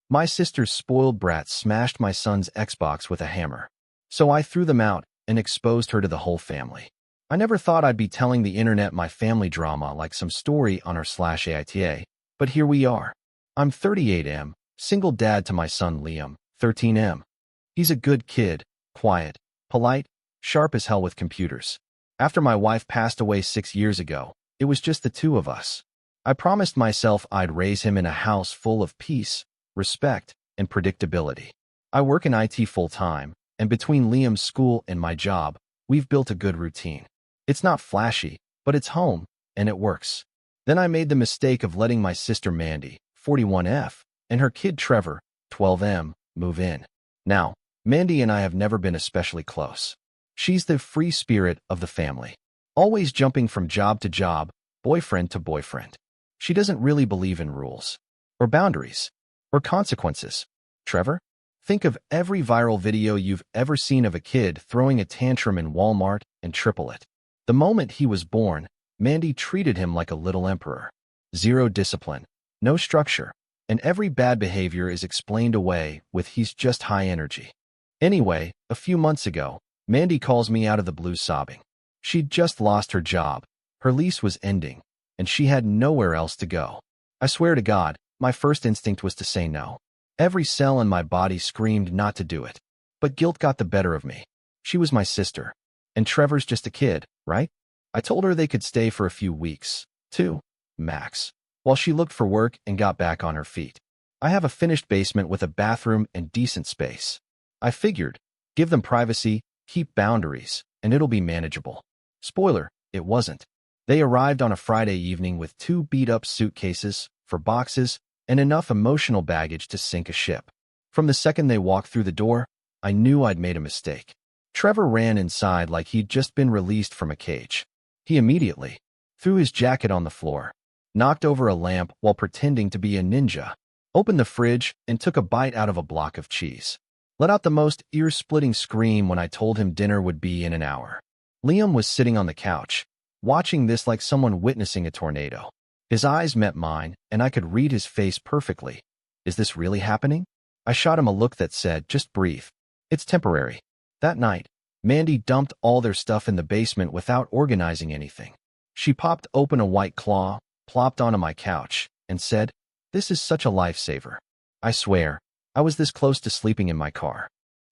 My sister's spoiled brat smashed my son's Xbox with a hammer. So I threw them out and exposed her to the whole family. I never thought I'd be telling the internet my family drama like some story on r/AITA, but here we are. I'm 38M, single dad to my son Liam, 13M. He's a good kid, quiet, polite, sharp as hell with computers. After my wife passed away 6 years ago, it was just the two of us. I promised myself I'd raise him in a house full of peace, respect, and predictability. I work in IT full-time, and between Liam's school and my job, we've built a good routine. It's not flashy, but it's home, and it works. Then I made the mistake of letting my sister Mandy, 41F, and her kid Trevor, 12M, move in. Now, Mandy and I have never been especially close. She's the free spirit of the family, always jumping from job to job, boyfriend to boyfriend. She doesn't really believe in rules, or boundaries, or consequences. Trevor? Think of every viral video you've ever seen of a kid throwing a tantrum in Walmart and triple it. The moment he was born, Mandy treated him like a little emperor. Zero discipline, no structure, and every bad behavior is explained away with he's just high energy. Anyway, a few months ago, Mandy calls me out of the blue sobbing. She'd just lost her job, her lease was ending, and she had nowhere else to go. I swear to God, my first instinct was to say no. Every cell in my body screamed not to do it. But guilt got the better of me. She was my sister. And Trevor's just a kid, right? I told her they could stay for a few weeks, 2, max, while she looked for work and got back on her feet. I have a finished basement with a bathroom and decent space. I figured, give them privacy, keep boundaries, and it'll be manageable. Spoiler, it wasn't. They arrived on a Friday evening with 2 beat-up suitcases for boxes and enough emotional baggage to sink a ship. From the second they walked through the door, I knew I'd made a mistake. Trevor ran inside like he'd just been released from a cage. He immediately threw his jacket on the floor, knocked over a lamp while pretending to be a ninja, opened the fridge and took a bite out of a block of cheese. Let out the most ear-splitting scream when I told him dinner would be in an hour. Liam was sitting on the couch, watching this like someone witnessing a tornado. His eyes met mine, and I could read his face perfectly. Is this really happening? I shot him a look that said, just breathe. It's temporary. That night, Mandy dumped all their stuff in the basement without organizing anything. She popped open a White Claw, plopped onto my couch, and said, "This is such a lifesaver." I swear, I was this close to sleeping in my car.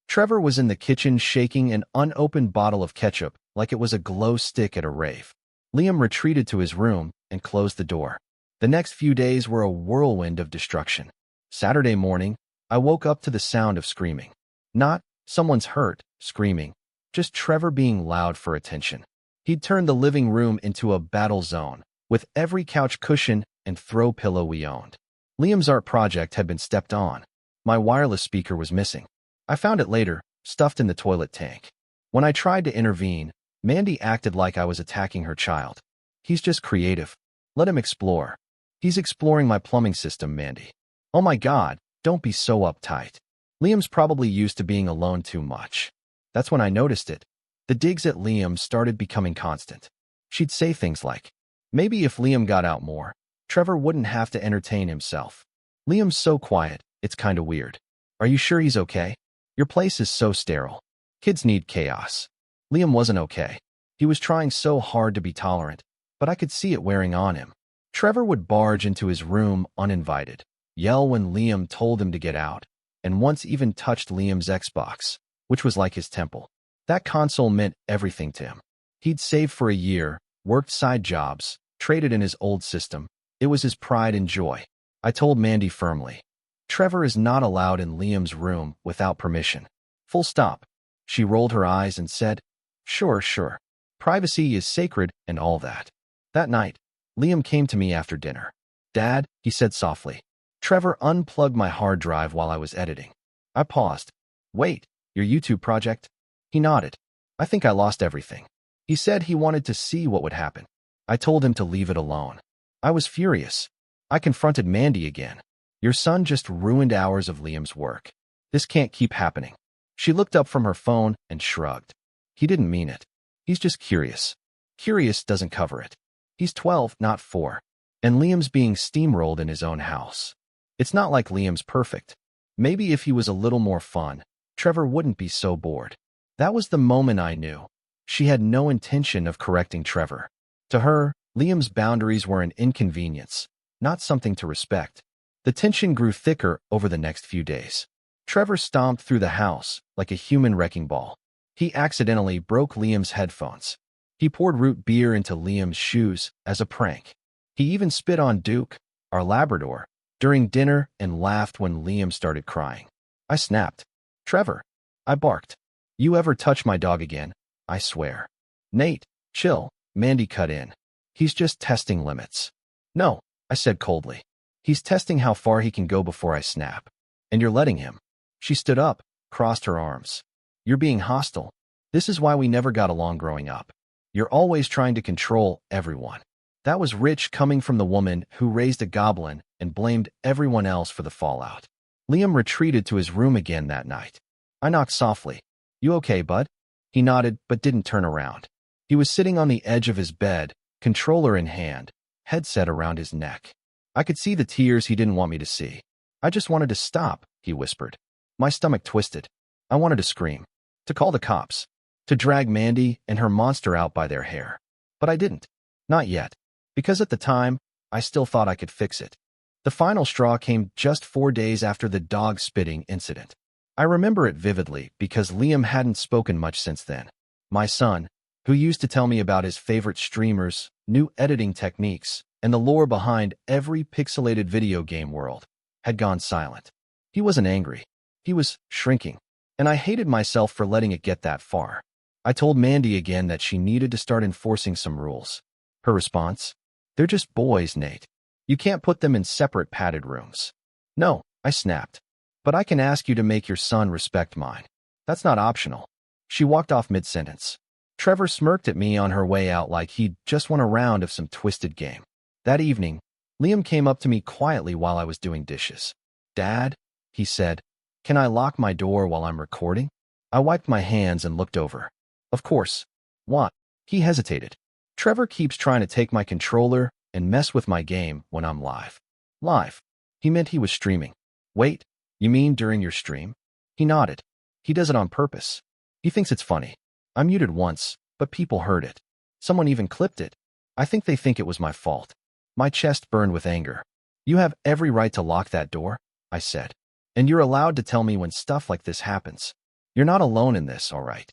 Trevor was in the kitchen shaking an unopened bottle of ketchup like it was a glow stick at a rave. Liam retreated to his room and closed the door. The next few days were a whirlwind of destruction. Saturday morning, I woke up to the sound of screaming. Not, someone's hurt, screaming, just Trevor being loud for attention. He'd turned the living room into a battle zone, with every couch cushion and throw pillow we owned. Liam's art project had been stepped on. My wireless speaker was missing. I found it later, stuffed in the toilet tank. When I tried to intervene, Mandy acted like I was attacking her child. He's just creative. Let him explore. He's exploring my plumbing system, Mandy. Oh my God, don't be so uptight. Liam's probably used to being alone too much. That's when I noticed it. The digs at Liam started becoming constant. She'd say things like, maybe if Liam got out more, Trevor wouldn't have to entertain himself. Liam's so quiet, it's kinda weird. Are you sure he's okay? Your place is so sterile. Kids need chaos. Liam wasn't okay. He was trying so hard to be tolerant, but I could see it wearing on him. Trevor would barge into his room uninvited, yell when Liam told him to get out, and once even touched Liam's Xbox, which was like his temple. That console meant everything to him. He'd saved for a year, worked side jobs, traded in his old system. It was his pride and joy. I told Mandy firmly, Trevor is not allowed in Liam's room without permission. Full stop. She rolled her eyes and said, Sure. Privacy is sacred and all that. That night, Liam came to me after dinner. Dad, he said softly. Trevor unplugged my hard drive while I was editing. I paused. Wait, your YouTube project? He nodded. I think I lost everything. He said he wanted to see what would happen. I told him to leave it alone. I was furious. I confronted Mandy again. Your son just ruined hours of Liam's work. This can't keep happening. She looked up from her phone and shrugged. He didn't mean it. He's just curious. Curious doesn't cover it. He's 12, not 4. And Liam's being steamrolled in his own house. It's not like Liam's perfect. Maybe if he was a little more fun, Trevor wouldn't be so bored. That was the moment I knew. She had no intention of correcting Trevor. To her, Liam's boundaries were an inconvenience, not something to respect. The tension grew thicker over the next few days. Trevor stomped through the house like a human wrecking ball. He accidentally broke Liam's headphones. He poured root beer into Liam's shoes as a prank. He even spit on Duke, our Labrador, during dinner and laughed when Liam started crying. I snapped. Trevor, I barked. You ever touch my dog again, I swear. Nate, chill, Mandy cut in. He's just testing limits. No, I said coldly. He's testing how far he can go before I snap. And you're letting him. She stood up, crossed her arms. You're being hostile. This is why we never got along growing up. You're always trying to control everyone. That was rich coming from the woman who raised a goblin and blamed everyone else for the fallout. Liam retreated to his room again that night. I knocked softly. You okay, bud? He nodded but didn't turn around. He was sitting on the edge of his bed, controller in hand, headset around his neck. I could see the tears he didn't want me to see. I just wanted to stop, he whispered. My stomach twisted. I wanted to scream. To call the cops. To drag Mandy and her monster out by their hair. But I didn't. Not yet. Because at the time, I still thought I could fix it. The final straw came just 4 days after the dog spitting incident. I remember it vividly because Liam hadn't spoken much since then. My son, who used to tell me about his favorite streamers, new editing techniques, and the lore behind every pixelated video game world, had gone silent. He wasn't angry. He was shrinking. And I hated myself for letting it get that far. I told Mandy again that she needed to start enforcing some rules. Her response? They're just boys, Nate. You can't put them in separate padded rooms. No, I snapped. But I can ask you to make your son respect mine. That's not optional. She walked off mid-sentence. Trevor smirked at me on her way out like he'd just won a round of some twisted game. That evening, Liam came up to me quietly while I was doing dishes. Dad, he said, can I lock my door while I'm recording? I wiped my hands and looked over. Of course. What? He hesitated. Trevor keeps trying to take my controller and mess with my game when I'm live. Live. He meant he was streaming. Wait, you mean during your stream? He nodded. He does it on purpose. He thinks it's funny. I muted once, but people heard it. Someone even clipped it. I think they think it was my fault. My chest burned with anger. You have every right to lock that door, I said. And you're allowed to tell me when stuff like this happens. You're not alone in this, all right?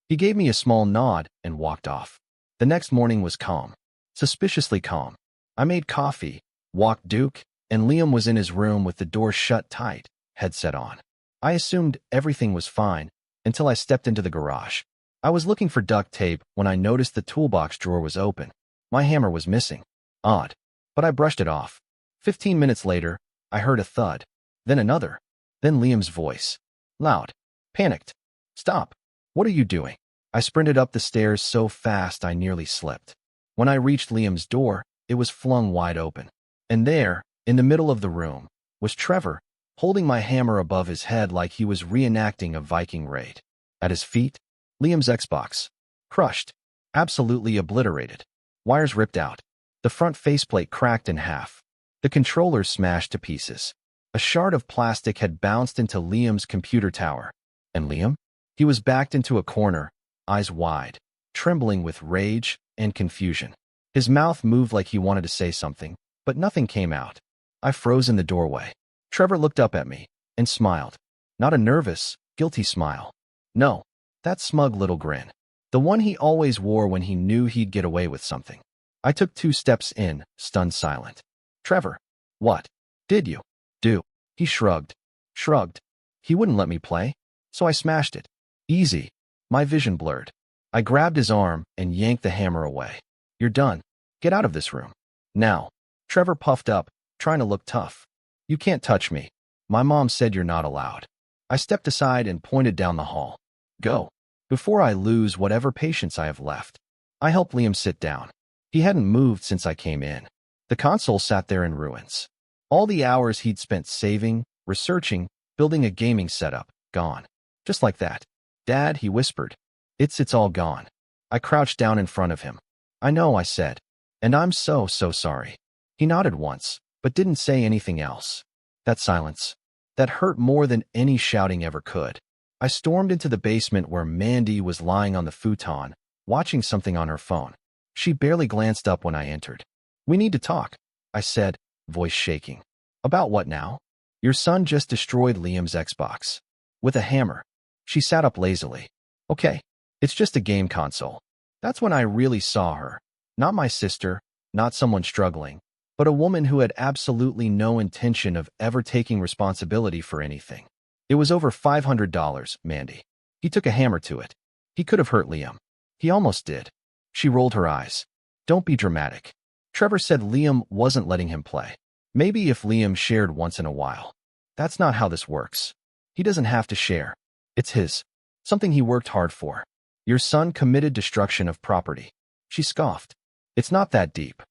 He gave me a small nod and walked off. The next morning was calm. Suspiciously calm. I made coffee, walked Duke, and Liam was in his room with the door shut tight, headset on. I assumed everything was fine until I stepped into the garage. I was looking for duct tape when I noticed the toolbox drawer was open. My hammer was missing. Odd. But I brushed it off. 15 minutes later, I heard a thud. Then another. Then Liam's voice. Loud. Panicked. Stop. What are you doing? I sprinted up the stairs so fast I nearly slipped. When I reached Liam's door, it was flung wide open. And there, in the middle of the room, was Trevor, holding my hammer above his head like he was reenacting a Viking raid. At his feet, Liam's Xbox. Crushed. Absolutely obliterated. Wires ripped out. The front faceplate cracked in half. The controller smashed to pieces. A shard of plastic had bounced into Liam's computer tower. And Liam? He was backed into a corner, eyes wide, trembling with rage and confusion. His mouth moved like he wanted to say something, but nothing came out. I froze in the doorway. Trevor looked up at me and smiled. Not a nervous, guilty smile. No, that smug little grin. The one he always wore when he knew he'd get away with something. I took 2 steps in, stunned silent. Trevor, what did you do? He shrugged. Shrugged. He wouldn't let me play, so I smashed it. Easy. My vision blurred. I grabbed his arm and yanked the hammer away. You're done. Get out of this room. Now. Trevor puffed up, trying to look tough. You can't touch me. My mom said you're not allowed. I stepped aside and pointed down the hall. Go. Before I lose whatever patience I have left. I helped Liam sit down. He hadn't moved since I came in. The console sat there in ruins. All the hours he'd spent saving, researching, building a gaming setup, gone. Just like that. Dad, he whispered. It's all gone. I crouched down in front of him. I know, I said. And I'm so sorry. He nodded once, but didn't say anything else. That silence. That hurt more than any shouting ever could. I stormed into the basement where Mandy was lying on the futon, watching something on her phone. She barely glanced up when I entered. "We need to talk," I said, voice shaking. "About what now?" "Your son just destroyed Liam's Xbox. With a hammer." She sat up lazily. "Okay, it's just a game console." That's when I really saw her. Not my sister, not someone struggling, but a woman who had absolutely no intention of ever taking responsibility for anything. "It was over $500, Mandy. He took a hammer to it. He could have hurt Liam. He almost did." She rolled her eyes. "Don't be dramatic. Trevor said Liam wasn't letting him play. Maybe if Liam shared once in a while." "That's not how this works. He doesn't have to share. It's his. Something he worked hard for. Your son committed destruction of property." She scoffed. "It's not that deep."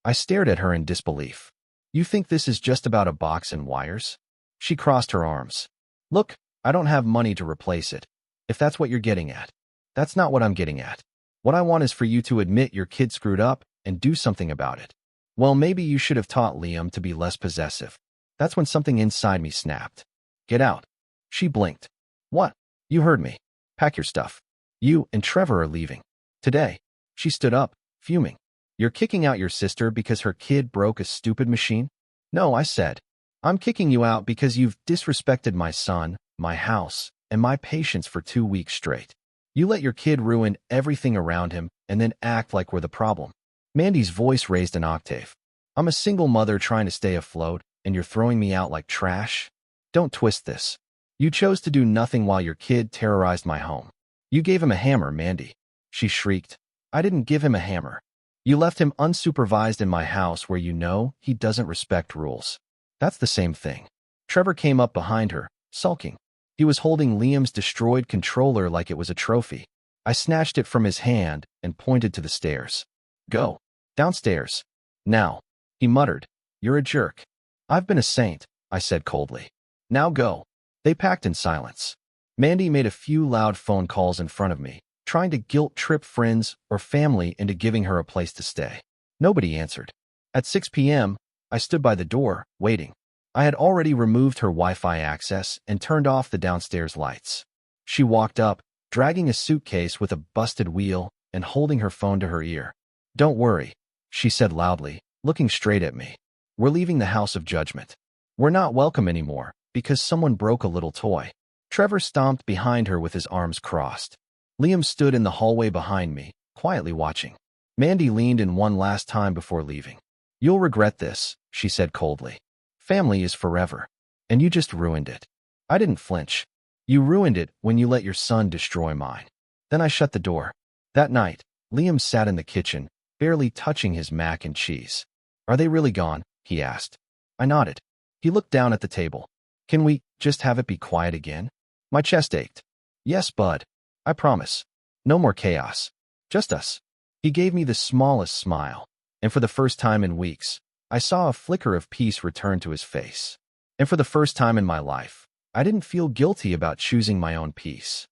I stared at her in disbelief. "You think this is just about a box and wires?" She crossed her arms. "Look, I don't have money to replace it. If that's what you're getting at." "That's not what I'm getting at. What I want is for you to admit your kid screwed up and do something about it." "Well, maybe you should have taught Liam to be less possessive." That's when something inside me snapped. "Get out." She blinked. "What?" "You heard me. Pack your stuff. You and Trevor are leaving. Today." She stood up, fuming. "You're kicking out your sister because her kid broke a stupid machine?" "No," I said. "I'm kicking you out because you've disrespected my son, my house, and my patience for 2 weeks straight. You let your kid ruin everything around him and then act like we're the problem." Mandy's voice raised an octave. "I'm a single mother trying to stay afloat, and you're throwing me out like trash? Don't twist this. You chose to do nothing while your kid terrorized my home." "You gave him a hammer, Mandy." She shrieked. "I didn't give him a hammer. You left him unsupervised in my house where you know he doesn't respect rules." "That's the same thing." Trevor came up behind her, sulking. He was holding Liam's destroyed controller like it was a trophy. I snatched it from his hand and pointed to the stairs. "Go. Downstairs. Now." He muttered. "You're a jerk." "I've been a saint," I said coldly. "Now go." They packed in silence. Mandy made a few loud phone calls in front of me, trying to guilt-trip friends or family into giving her a place to stay. Nobody answered. At 6 p.m., I stood by the door, waiting. I had already removed her Wi-Fi access and turned off the downstairs lights. She walked up, dragging a suitcase with a busted wheel and holding her phone to her ear. "Don't worry," she said loudly, looking straight at me. "We're leaving the house of judgment. We're not welcome anymore because someone broke a little toy." Trevor stomped behind her with his arms crossed. Liam stood in the hallway behind me, quietly watching. Mandy leaned in one last time before leaving. "You'll regret this," she said coldly. "Family is forever, and you just ruined it." I didn't flinch. "You ruined it when you let your son destroy mine." Then I shut the door. That night, Liam sat in the kitchen, barely touching his mac and cheese. "Are they really gone?" he asked. I nodded. He looked down at the table. "Can we just have it be quiet again?" My chest ached. "Yes, bud. I promise. No more chaos. Just us." He gave me the smallest smile, and for the first time in weeks, I saw a flicker of peace return to his face. And for the first time in my life, I didn't feel guilty about choosing my own peace.